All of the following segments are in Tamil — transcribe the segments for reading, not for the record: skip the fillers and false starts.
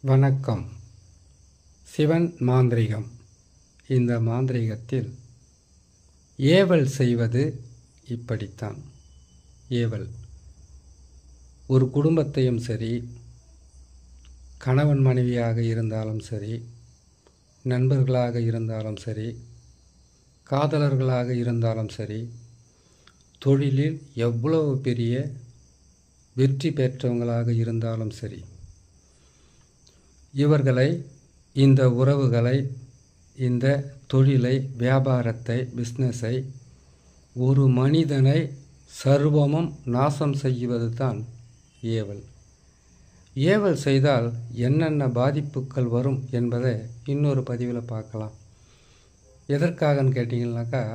வணக்கம். சிவன் மாந்திரீகம். இந்த மாந்திரீகத்தில் ஏவல் செய்வது இப்படித்தான். ஏவல் ஒரு குடும்பத்தையும் சரி, கணவன் மனைவியாக இருந்தாலும் சரி, நண்பர்களாக இருந்தாலும் சரி, காதலர்களாக இருந்தாலும் சரி, தொழிலில் எவ்வளவு பெரிய வெற்றி பெற்றவங்களாக இருந்தாலும் சரி, இவர்களை, இந்த உறவுகளை, இந்த தொழிலை, வியாபாரத்தை, பிஸ்னஸை, ஒரு மனிதனை சர்வமும் நாசம் செய்வது தான் ஏவல். ஏவல் செய்தால் என்னென்ன பாதிப்புகள் வரும் என்பதை இன்னொரு பதிவில் பார்க்கலாம். எதற்காகன்னு கேட்டிங்கன்னாக்கா,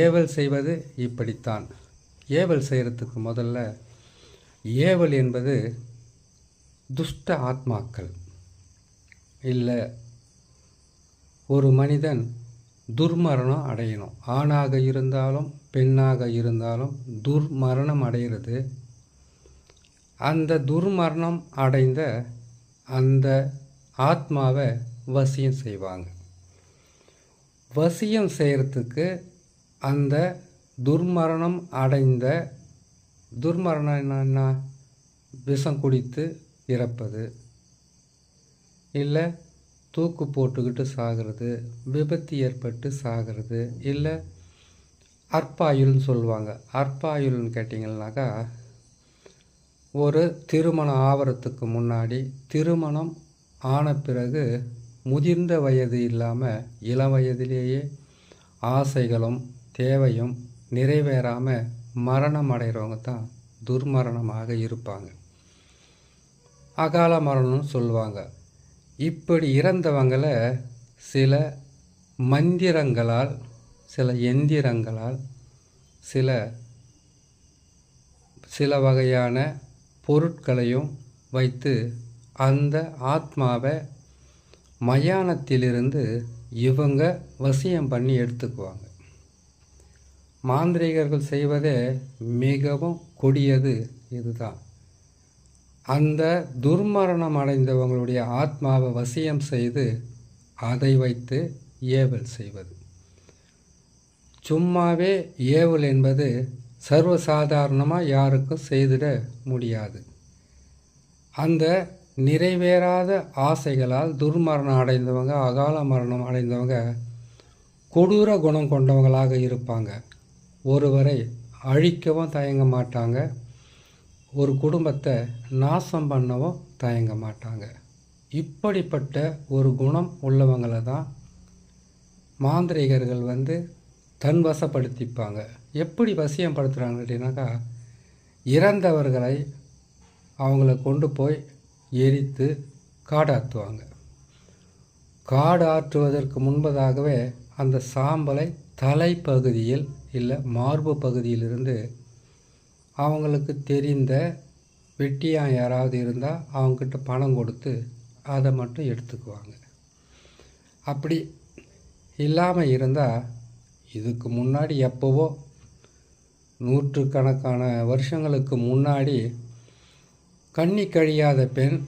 ஏவல் செய்வது இப்படித்தான். ஏவல் செய்கிறதுக்கு முதல்ல, ஏவல் என்பது துஷ்ட ஆத்மாக்கள், இல்லை ஒரு மனிதன் துர்மரணம் அடையணும். ஆணாக இருந்தாலும் பெண்ணாக இருந்தாலும் துர்மரணம் அடைகிறது. அந்த துர்மரணம் அடைந்த அந்த ஆத்மாவை வசியம் செய்வாங்க. வசியம் செய்கிறதுக்கு அந்த துர்மரணம் அடைந்த, துர்மரணம் என்னன்னா விஷம் குடித்து இறப்பது, இல்லை தூக்கு போட்டுக்கிட்டு சாகிறது, விபத்து ஏற்பட்டு சாகிறது, இல்லை அற்பாயுள்னு சொல்லுவாங்க. அற்பாயுள்னு கேட்டிங்கன்னாக்கா, ஒரு திருமணம் ஆவறதுக்கு முன்னாடி, திருமணம் ஆன பிறகு முதிர்ந்த வயது இல்லாமல் இளம் வயதிலேயே ஆசைகளும் தேவையும் நிறைவேறாமல் மரணம் அடைகிறவங்க தான் துர்மரணமாக இருப்பாங்க. அகால மரணம்னு சொல்லுவாங்க. இப்படி இறந்தவங்களை சில மந்திரங்களால், சில எந்திரங்களால், சில வகையான பொருட்களையும் வைத்து அந்த ஆத்மாவை மயானத்திலிருந்து இவங்க வசியம் பண்ணி எடுத்துக்குவாங்க. மாந்திரிகர்கள் செய்வதே மிகவும் கொடியது இதுதான். அந்த துர்மரணம் அடைந்தவங்களுடைய ஆத்மாவை வசியம் செய்து அதை வைத்து ஏவல் செய்வது. சும்மாவே ஏவல் என்பது சர்வசாதாரணமாக யாருக்கும் செய்திட முடியாது. அந்த நிறைவேறாத ஆசைகளால் துர்மரணம் அடைந்தவங்க, அகால மரணம் அடைந்தவங்க கொடூர குணம் கொண்டவங்களாக இருப்பாங்க. ஒருவரை அழிக்கவும் தயங்க மாட்டாங்க, ஒரு குடும்பத்தை நாசம் பண்ணவும் தயங்க மாட்டாங்க. இப்படிப்பட்ட ஒரு குணம் உள்ளவங்களை தான் மாந்திரிகர்கள் தன் வசப்படுத்திப்பாங்க. எப்படி வசியம் படுத்துகிறாங்க அப்படின்னாக்கா, இறந்தவர்களை அவங்கள கொண்டு போய் எரித்து காடாற்றுவாங்க. காடு ஆற்றுவதற்கு முன்பதாகவே அந்த சாம்பலை தலைப்பகுதியில் இல்லை மார்பு பகுதியிலிருந்து அவங்களுக்கு தெரிந்த வெட்டியான் யாராவது இருந்தால் அவங்கக்கிட்ட பணம் கொடுத்து அதை மட்டும் எடுத்துக்குவாங்க. அப்படி இல்லாமல் இருந்தால், இதுக்கு முன்னாடி எப்போவோ நூற்றுக்கணக்கான வருஷங்களுக்கு முன்னாடி கன்னி கழியாத பெண்,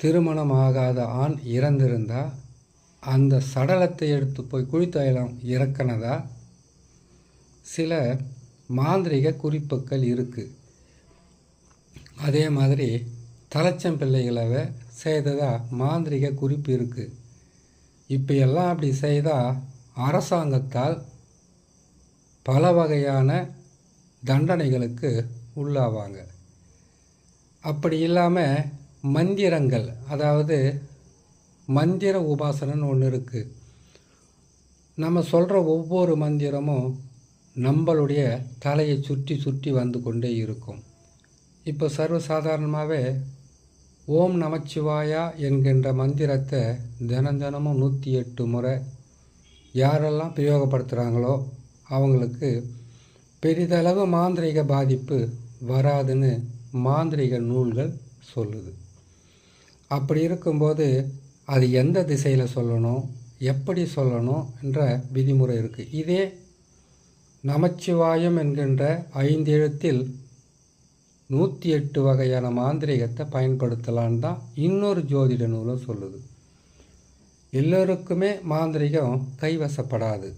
திருமணம் ஆகாத ஆண் இறந்திருந்தால் அந்த சடலத்தை எடுத்து போய் குழித்தயலம் இறக்கினதா சில மாந்திரிக குறிப்புகள் இருக்குது. அதே மாதிரி தலைச்சம்பிள்ளைகளை செய்ததா மாந்திரிக குறிப்பு இருக்குது. இப்போ எல்லாம் அப்படி செய்தால் அரசாங்கத்தால் பல வகையான தண்டனைகளுக்கு உள்ளாவாங்க. அப்படி இல்லாமல் மந்திரங்கள், அதாவது மந்திர உபாசனைன்னு ஒன்று இருக்குது. நம்ம சொல்கிற ஒவ்வொரு மந்திரமும் நம்மளுடைய தலையை சுற்றி சுற்றி வந்து கொண்டே இருக்கும். இப்போ சர்வசாதாரணமாகவே ஓம் நமச்சிவாயா என்கின்ற மந்திரத்தை தினமும் 108 முறை யாரெல்லாம் பிரயோகப்படுத்துகிறாங்களோ அவங்களுக்கு பெரிதளவு மாந்திரிக பாதிப்பு வராதுன்னு மாந்திரிக நூல்கள் சொல்லுது. அப்படி இருக்கும்போது அது எந்த திசையில் சொல்லணும், எப்படி சொல்லணும் என்ற விதிமுறை இருக்குது. இதே நமச்சிவாயம் என்கின்ற 5 எழுத்தில் 108 வகையான மாந்திரீகத்தை பயன்படுத்தலான்னு தான் இன்னொரு ஜோதிட நூலும் சொல்லுது. எல்லோருக்குமே மாந்திரிகம் கைவசப்படாது.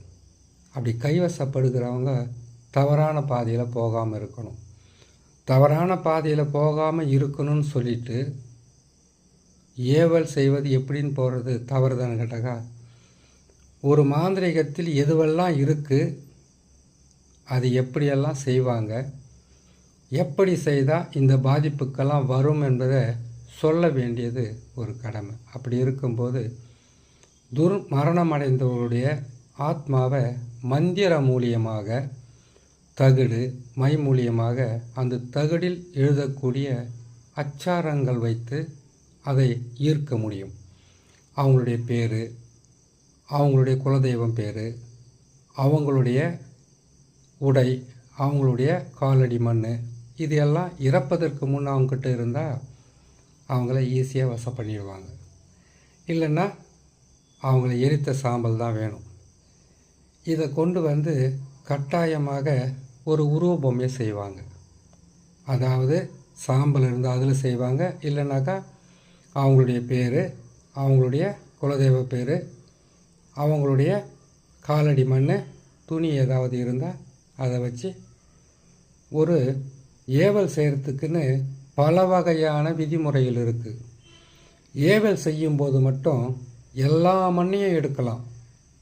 அப்படி கைவசப்படுகிறவங்க தவறான பாதையில் போகாமல் இருக்கணும். தவறான பாதையில் போகாமல் இருக்கணும்னு சொல்லிட்டு ஏவல் செய்வது எப்படின்னு போகிறது தவறுதான்னு கேட்டாக்கா, ஒரு மாந்திரிகத்தில் எதுவெல்லாம் இருக்குது, அது எப்படியெல்லாம் செய்வாங்க, எப்படி செய்தால் இந்த பாதிப்புக்கெல்லாம் வரும் என்பதை சொல்ல வேண்டியது ஒரு கடமை. அப்படி இருக்கும்போது மரணம் அடைந்தவருடைய ஆத்மாவை மந்திர மூலியமாக, தகடு மை மூலியமாக அந்த தகடில் எழுதக்கூடிய அச்சாரங்கள் வைத்து அதை ஈர்க்க முடியும். அவங்களுடைய பேர், அவங்களுடைய குலதெய்வம் பேர், அவங்களுடைய உடை, அவங்களுடைய காலடி மண், இது எல்லாம் இறப்பதற்கு முன் அவங்கக்கிட்ட இருந்தால் அவங்கள ஈஸியாக வசம் பண்ணிடுவாங்க. இல்லைன்னா அவங்கள எரித்த சாம்பல் தான் வேணும். இதை கொண்டு வந்து கட்டாயமாக ஒரு உருவ பொம்மையை செய்வாங்க. அதாவது சாம்பல் இருந்தால் அதில் செய்வாங்க. இல்லைனாக்கா அவங்களுடைய பேர், அவங்களுடைய குலதெய்வ பேர், அவங்களுடைய காலடி மண், துணி ஏதாவது இருந்தால் அதை வச்சு ஒரு ஏவல் செய்கிறதுக்குன்னு பல வகையான விதிமுறைகள் இருக்குது. ஏவல் செய்யும்போது மட்டும் எல்லா மண்ணையும் எடுக்கலாம்,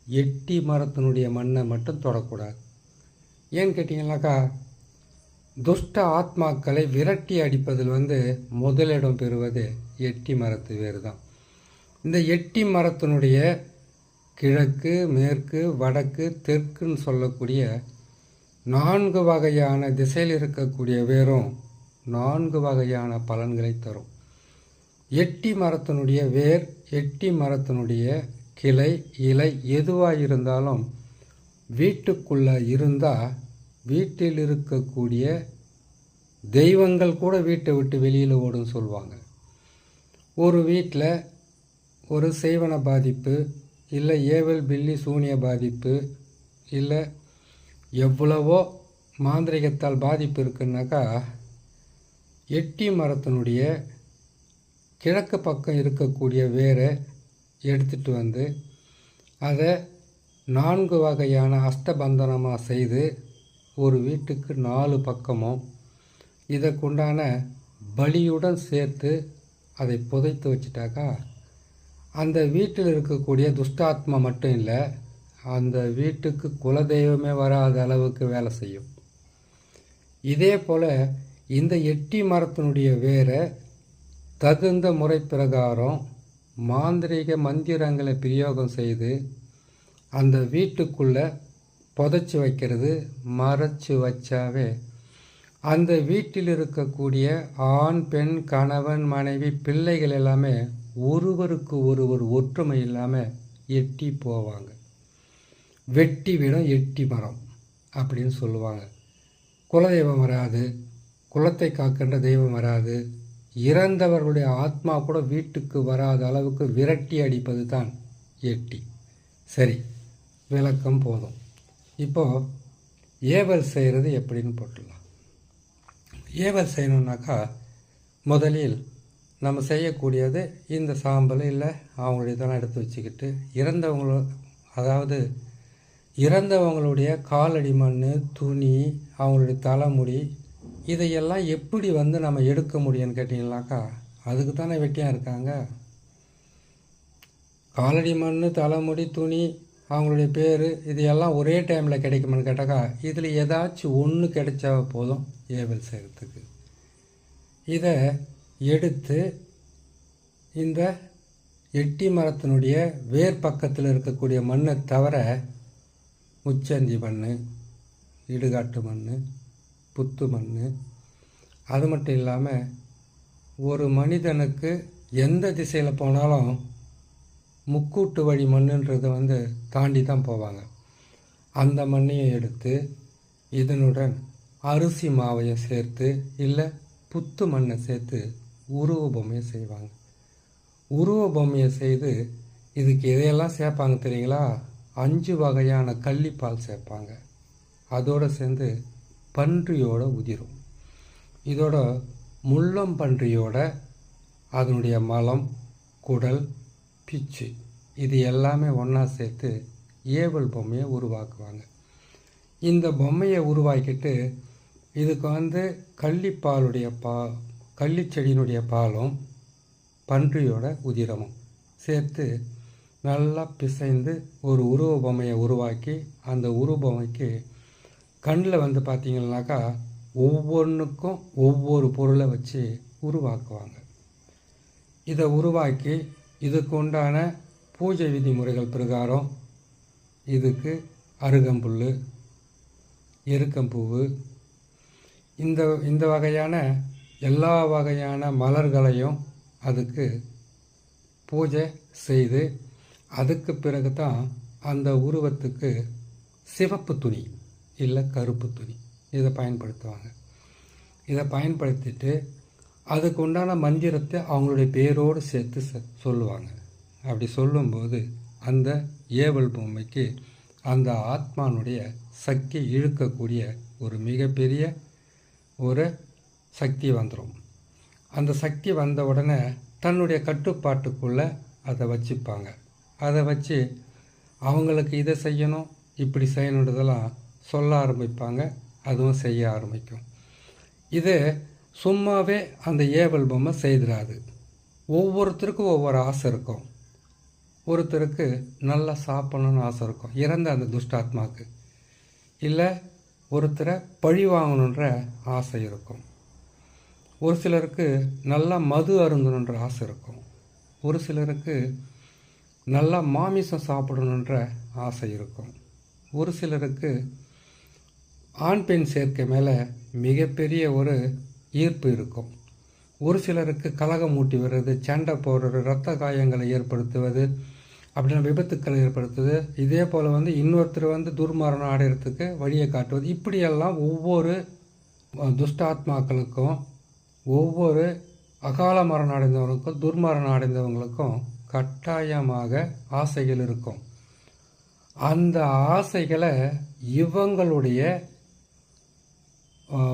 எட்டி மரத்தினுடைய மண்ணை மட்டும் தொடக்கூடாது. ஏன்னு கேட்டிங்கனாக்கா, துஷ்ட ஆத்மாக்களை விரட்டி அடிப்பதில் முதலிடம் பெறுவது எட்டி மரத்து வேறு தான். இந்த எட்டி மரத்தினுடைய கிழக்கு, மேற்கு, வடக்கு, தெற்குன்னு சொல்லக்கூடிய 4 வகையான திசையில் இருக்கக்கூடிய வேரும் 4 வகையான பலன்களை தரும். எட்டி மரத்தினுடைய வேர், எட்டி மரத்தினுடைய கிளை, இலை எதுவாக இருந்தாலும் வீட்டுக்குள்ளே இருந்தால் வீட்டில் இருக்கக்கூடிய தெய்வங்கள் கூட வீட்டை விட்டு வெளியில் ஓடுன்னு சொல்லுவாங்க. ஒரு வீட்டில் ஒரு செய்வன பாதிப்பு, இல்லை ஏவல் பில்லி சூனிய பாதிப்பு, இல்லை எவ்வளவோ மாந்திரிகத்தால் பாதிப்பு இருக்குன்னாக்கா, எட்டி மரத்தினுடைய கிழக்கு பக்கம் இருக்கக்கூடிய வேரை எடுத்துகிட்டு வந்து அதை 4 வகையான அஷ்டபந்தனமாக செய்து ஒரு வீட்டுக்கு 4 பக்கமும் இதற்குண்டான பலியுடன் சேர்த்து அதை புதைத்து வச்சிட்டாக்கா, அந்த வீட்டில் இருக்கக்கூடிய துஷ்டாத்மா மட்டும் இல்லை, அந்த வீட்டுக்கு குலதெய்வமே வராத அளவுக்கு வேலை செய்யும். இதே போல் இந்த எட்டி மரத்தினுடைய வேரை தகுந்த முறை பிரகாரம் மாந்திரீக மந்திரங்களை பிரயோகம் செய்து அந்த வீட்டுக்குள்ளே புதைச்சி வைக்கிறது. மறைச்சி வச்சாவே அந்த வீட்டில் இருக்கக்கூடிய ஆண், பெண், கணவன், மனைவி, பிள்ளைகள் எல்லாமே ஒருவருக்கு ஒருவர் ஒற்றுமை இல்லாமல் எட்டி போவாங்க. வெட்டி விடும் எட்டி மரம் அப்படின்னு சொல்லுவாங்க. குலதெய்வம் வராது, குலத்தை காக்கின்ற தெய்வம் வராது, இறந்தவர்களுடைய ஆத்மா கூட வீட்டுக்கு வராத அளவுக்கு விரட்டி அடிப்பது தான் எட்டி. சரி, விளக்கம் போதும். இப்போது ஏவல் செய்கிறது எப்படின்னு போட்டுடலாம். ஏவல் செய்யணுன்னாக்கா முதலில் நம்ம செய்யக்கூடியது இந்த சாம்பல் இல்லை அவங்களுடைய இதெல்லாம் எடுத்து வச்சுக்கிட்டு இறந்தவங்களுடைய காலடி மண், துணி, அவங்களுடைய தலைமுடி, இதையெல்லாம் எப்படி நம்ம எடுக்க முடியும்னு கேட்டிங்கனாக்கா, அதுக்கு தானே வெட்டியாக இருக்காங்க. காலடி மண், தலைமுடி, துணி, அவங்களுடைய பேர், இது எல்லாம் ஒரே டைமில் கிடைக்குமான்னு கேட்டாக்கா, இதில் ஏதாச்சும் ஒன்று கிடைச்சா போதும் ஏவல் செய்கிறதுக்கு. இதை எடுத்து இந்த எட்டி மரத்தினுடைய வேர் பக்கத்தில் இருக்கக்கூடிய மண்ணை தவிர முச்சந்தி மண், இடுகாட்டு மண், புத்து மண், அது மட்டும் இல்லாமல் ஒரு மனிதனுக்கு எந்த திசையில் போனாலும் முக்கூட்டு வழி மண்ணுன்றது தாண்டி தான் போவாங்க. அந்த மண்ணையும் எடுத்து இதனுடன் அரிசி மாவையும் சேர்த்து இல்லை புத்து மண்ணை சேர்த்து உருவ பொம்மையை செய்வாங்க. உருவ பொம்மையை செய்து இதுக்கு எதையெல்லாம் சேர்ப்பாங்க தெரியுங்களா? 5 வகையான கள்ளிப்பால் சேர்ப்பாங்க. அதோடு சேர்ந்து பன்றியோட உதிரும். இதோட முள்ளம்பன்றியோட அதனுடைய மலம், குடல், பிச்சு இது எல்லாமே ஒன்றா சேர்த்து ஏவல் பொம்மையை உருவாக்குவாங்க. இந்த பொம்மையை உருவாக்கிட்டு இதுக்கு கள்ளிப்பாலுடைய கள்ளிச்செடியினுடைய பாலும் பன்றியோட உதிரமும் சேர்த்து நல்லா பிசைந்து ஒரு உருவ பொம்மையை உருவாக்கி அந்த உருவ பொம்மைக்கு கண்ணில் பார்த்திங்கன்னாக்கா ஒவ்வொன்றுக்கும் ஒவ்வொரு பொருளை வச்சு உருவாக்குவாங்க. இதை உருவாக்கி இதுக்கு உண்டான பூஜை விதிமுறைகள் பிரகாரம் இதுக்கு அருகம்புல், எருக்கம்பூவு, இந்த வகையான எல்லா வகையான மலர்களையும் அதுக்கு பூஜை செய்து அதுக்கு பிறகு தான் அந்த உருவத்துக்கு சிவப்பு துணி இல்லை கருப்பு துணி இதை பயன்படுத்துவாங்க. இதை பயன்படுத்திட்டு அதுக்கு உண்டான மந்திரத்தை அவங்களுடைய பேரோடு சேர்த்து சொல்லுவாங்க. அப்படி சொல்லும்போது அந்த ஏவல் பொம்மைக்கு அந்த ஆத்மானுடைய சக்தி இழுக்கக்கூடிய ஒரு மிகப்பெரிய ஒரு சக்தி வந்துடும். அந்த சக்தி வந்த உடனே தன்னுடைய கட்டுப்பாட்டுக்குள்ளே அதை வச்சுப்பாங்க. அதை வச்சு அவங்களுக்கு இதை செய்யணும் இப்படி செய்யணுன்றதெல்லாம் சொல்ல ஆரம்பிப்பாங்க. அதுவும் செய்ய ஆரம்பிக்கும். இது சும்மாவே அந்த ஏவல் பொம்மை செய்திடாது. ஒவ்வொருத்தருக்கும் ஒவ்வொரு ஆசை இருக்கும். ஒருத்தருக்கு நல்லா சாப்பிடணுன்னு ஆசை இருக்கும், இறந்த அந்த துஷ்டாத்மாவுக்கு. இல்லை ஒருத்தரை பழி வாங்கணுன்ற ஆசை இருக்கும். ஒரு சிலருக்கு நல்லா மது அருந்தணுன்ற ஆசை இருக்கும். ஒரு சிலருக்கு நல்லா மாமிசம் சாப்பிடணுன்ற ஆசை இருக்கும். ஒரு சிலருக்கு ஆண் பெண் சேர்க்கை மேலே மிகப்பெரிய ஒரு ஈர்ப்பு இருக்கும். ஒரு சிலருக்கு கலகம் மூட்டி வர்றது, சண்டை போடுறது, இரத்த காயங்களை ஏற்படுத்துவது, அப்படின்னா விபத்துக்களை ஏற்படுத்துவது, இதே போல் இன்னொருத்தர் துர்மரணம் அடைகிறதுக்கு வழியை காட்டுவது, இப்படியெல்லாம் ஒவ்வொரு துஷ்டாத்மாக்களுக்கும் ஒவ்வொரு அகால மரணம் அடைந்தவங்களுக்கும் துர்மரணம் அடைந்தவங்களுக்கும் கட்டாயமாக ஆசைகள் இருக்கும். அந்த ஆசைகளை இவங்களுடைய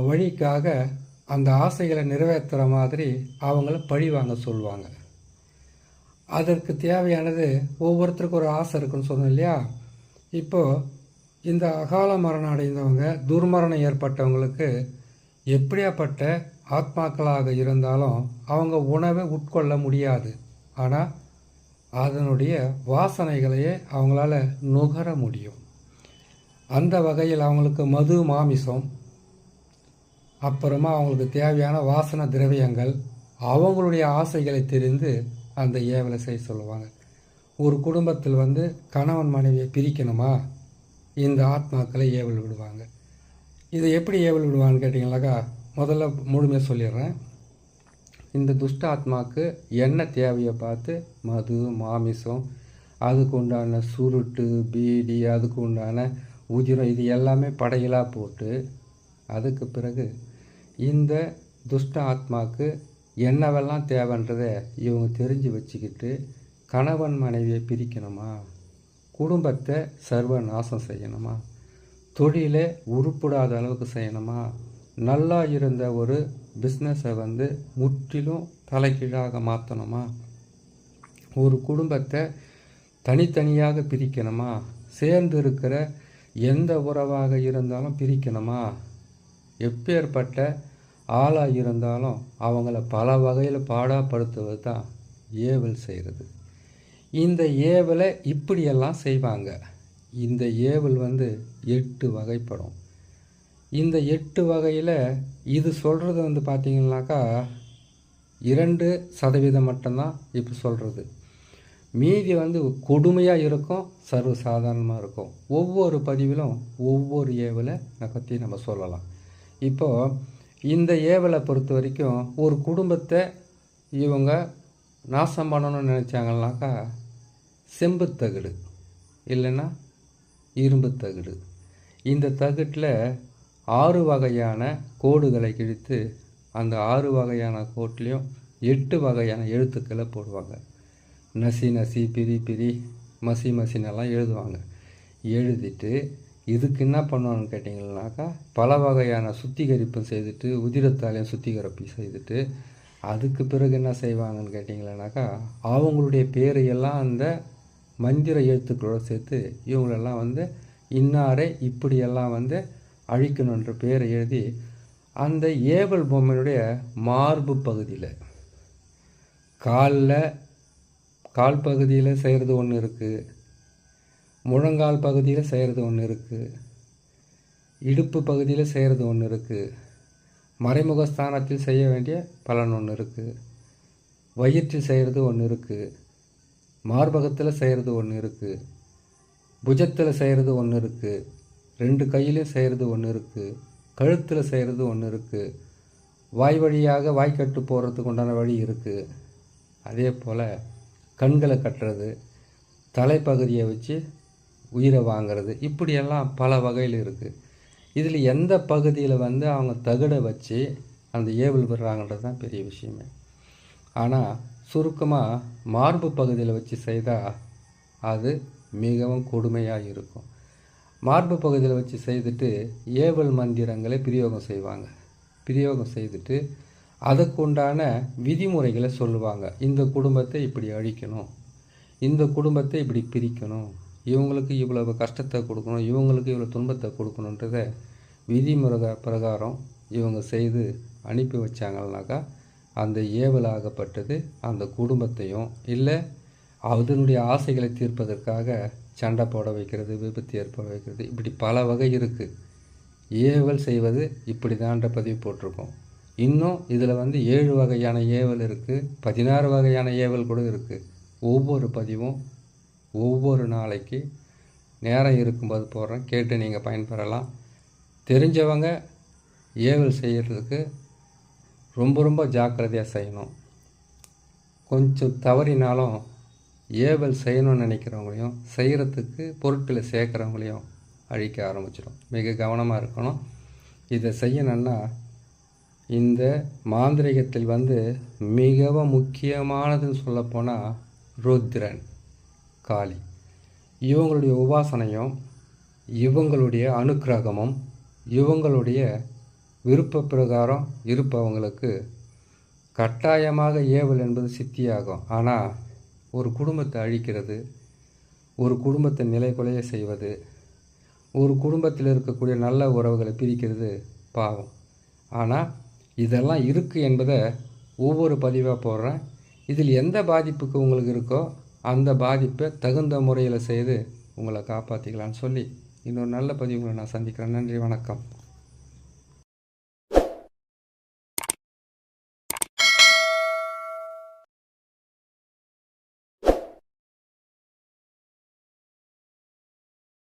வழிக்காக அந்த ஆசைகளை நிறைவேற்றுற மாதிரி அவங்கள பழி வாங்க சொல்லுவாங்க. அதற்கு தேவையானது ஒவ்வொருத்தருக்கும் ஒரு ஆசை இருக்குன்னு சொன்னோம் இல்லையா. இப்போது இந்த அகால மரணம் அடைந்தவங்க, துர்மரணம் ஏற்பட்டவங்களுக்கு எப்படியாப்பட்ட ஆத்மாக்களாக இருந்தாலும் அவங்க உணவை உட்கொள்ள முடியாது. ஆனால் அதனுடைய வாசனைகளையே அவங்களால நுகர முடியும். அந்த வகையில் அவங்களுக்கு மது, மாமிசம், அப்புறமா அவங்களுக்கு தேவையான வாசனை திரவியங்கள், அவங்களுடைய ஆசைகளை தெரிந்து அந்த ஏவலை செய்ய சொல்லுவாங்க. ஒரு குடும்பத்தில் கணவன் மனைவியை பிரிக்கணுமா, இந்த ஆத்மாக்களை ஏவல் விடுவாங்க. இதை எப்படி ஏவல் விடுவான்னு கேட்டிங்கனாக்கா, முதல்ல முழுமையாக சொல்லிடுறேன். இந்த துஷ்ட ஆத்மாவுக்கு என்ன தேவையை பார்த்து மது, மாமிசம், அதுக்கு உண்டான சுருட்டு, பீடி, அதுக்கு உண்டான உதிரம், இது எல்லாமே படையலாக போட்டு அதுக்கு பிறகு இந்த துஷ்ட ஆத்மாவுக்கு என்னவெல்லாம் தேவைன்றதை இவங்க தெரிஞ்சு வச்சுக்கிட்டு கணவன் மனைவியை பிரிக்கணுமா, குடும்பத்தை சர்வ நாசம் செய்யணுமா, தொழிலை உருப்படாத அளவுக்கு செய்யணுமா, நல்லா இருந்த ஒரு பிஸ்னஸை முற்றிலும் தலைகீழாக மாற்றணுமா, ஒரு குடும்பத்தை தனித்தனியாக பிரிக்கணுமா, சேர்ந்து இருக்கிற எந்த உறவாக இருந்தாலும் பிரிக்கணுமா, எப்பேற்பட்ட ஆளாக இருந்தாலும் அவங்கள பல வகையில் பாடாப்படுத்துவது தான் ஏவல் செய்கிறது. இந்த ஏவலை இப்படியெல்லாம் செய்வாங்க. இந்த ஏவல் 8 வகைப்படும். இந்த 8 வகையில் இது சொல்கிறது பார்த்திங்கனாக்கா 2% மட்டும்தான் இப்போ சொல்கிறது. மீதி கொடுமையாக இருக்கும், சர்வசாதாரணமாக இருக்கும். ஒவ்வொரு பதிவிலும் ஒவ்வொரு ஏவலை பற்றி நம்ம சொல்லலாம். இப்போது இந்த ஏவலை பொறுத்த வரைக்கும் ஒரு குடும்பத்தை இவங்க நாசம் பண்ணணும்னு நினச்சாங்கன்னாக்கா செம்பு தகடு இல்லைன்னா இரும்பு தகடு, இந்த தகட்டில் 6 வகையான கோடுகளை கிழித்து அந்த 6 வகையான கோட்லேயும் 8 வகையான எழுத்துக்களை போடுவாங்க. நசி நசி, பிரி பிரி, மசி மசினெல்லாம் எழுதுவாங்க. எழுதிட்டு இதுக்கு என்ன பண்ணுவான்னு கேட்டிங்கன்னாக்கா, பல வகையான சுத்திகரிப்பு செய்துட்டு, உதிரத்தாலையும் சுத்திகரிப்பு செய்துட்டு, அதுக்கு பிறகு என்ன செய்வாங்கன்னு கேட்டிங்கன்னாக்கா, அவங்களுடைய பேரையெல்லாம் அந்த மந்திர எழுத்துக்களோடு சேர்த்து இவங்களெல்லாம் வந்து இன்னாரை இப்படியெல்லாம் வந்து அழிக்கணுன்ற பேரை எழுதி அந்த ஏவல் பொம்மையினுடைய மார்பு பகுதியில், கால் பகுதியில் செய்கிறது ஒன்று இருக்குது, முழங்கால் பகுதியில் செய்கிறது ஒன்று இருக்குது, இடுப்பு பகுதியில் செய்கிறது ஒன்று இருக்குது, மறைமுகஸ்தானத்தில் செய்ய வேண்டிய பலன் ஒன்று இருக்குது, வயிற்றில் செய்கிறது ஒன்று இருக்குது, மார்பகத்தில் செய்கிறது ஒன்று இருக்குது, புஜத்தில் செய்கிறது ஒன்று இருக்குது, 2 கையிலையும் செய்கிறது ஒன்று இருக்குது, கழுத்தில் செய்கிறது ஒன்று இருக்குது, வாய் வழியாக வாய்க்கட்டு போடுறதுக்கு உண்டான வழி இருக்குது. அதே போல் கண்களை கட்டுறது, தலைப்பகுதியை வச்சு உயிரை வாங்கிறது, இப்படியெல்லாம் பல வகையில் இருக்குது. இதில் எந்த பகுதியில் வந்து அவங்க தகடை வச்சு அந்த ஏவல் விடுறாங்கன்றது தான் பெரிய விஷயமே. ஆனால் சுருக்கமாக மார்பு பகுதியில் வச்சு செய்தால் அது மிகவும் கொடுமையாக இருக்கும். மார்பு பகுதியில் வச்சு செய்துட்டு ஏவல் மந்திரங்களை பிரயோகம் செய்வாங்க. பிரயோகம் செய்துட்டு அதுக்கு உண்டான விதிமுறைகளை சொல்லுவாங்க. இந்த குடும்பத்தை இப்படி அழிக்கணும், இந்த குடும்பத்தை இப்படி பிரிக்கணும், இவங்களுக்கு இவ்வளவு கஷ்டத்தை கொடுக்கணும், இவங்களுக்கு இவ்வளோ துன்பத்தை கொடுக்கணுன்றத விதிமுறை பிரகாரம் இவங்க செய்து அனுப்பி வச்சாங்கன்னாக்கா, அந்த ஏவலாகப்பட்டது அந்த குடும்பத்தையும் இல்லை அதனுடைய ஆசைகளை தீர்ப்பதற்காக சண்டை போட வைக்கிறது, விபத்து ஏற்பட வைக்கிறது, இப்படி பல வகை இருக்குது. ஏவல் செய்வது இப்படி தான்ற பதிவு போட்டிருக்கோம். இன்னும் இதில் வந்து 7 வகையான ஏவல் இருக்குது, 16 வகையான ஏவல் கூட இருக்குது. ஒவ்வொரு பதிவும் ஒவ்வொரு நாளைக்கு நேரம் இருக்கும்போது போடுறேன், கேட்டு நீங்கள் பயன்பெறலாம். தெரிஞ்சவங்க ஏவல் செய்கிறதுக்கு ரொம்ப ஜாக்கிரதையாக செய்யணும். கொஞ்சம் தவறினாலும் ஏவல் செய்யணும்னு நினைக்கிறவங்களையும் செய்கிறதுக்கு பொருட்களை சேர்க்குறவங்களையும் அழிக்க ஆரம்பிச்சிடும். மிக கவனமாக இருக்கணும். இதை செய்யணுன்னா இந்த மாந்திரிகத்தில் வந்து மிகவும் முக்கியமானதுன்னு சொல்லப்போனால் ருத்ரன், காளி, இவங்களுடைய உபாசனையும் இவங்களுடைய அனுக்கிரகமும் இவங்களுடைய விருப்ப பிரகாரம் இருப்பவங்களுக்கு கட்டாயமாக ஏவல் என்பது சித்தியாகும். ஆனால் ஒரு குடும்பத்தை அழிக்கிறது, ஒரு குடும்பத்தை நிலைகுலைய செய்வது, ஒரு குடும்பத்தில் இருக்கக்கூடிய நல்ல உறவுகளை பிரிக்கிறது பாவம். ஆனால் இதெல்லாம் இருக்குது என்பதை ஒவ்வொரு பதிவாக போடுறேன். இதில் எந்த பாதிப்புக்கு உங்களுக்கு இருக்கோ அந்த பாதிப்பை தகுந்த முறையில் செய்து உங்களை காப்பாற்றிக்கலான்னு சொல்லி இன்னொரு நல்ல பதிவுகளை நான் சந்திக்கிறேன். நன்றி, வணக்கம்.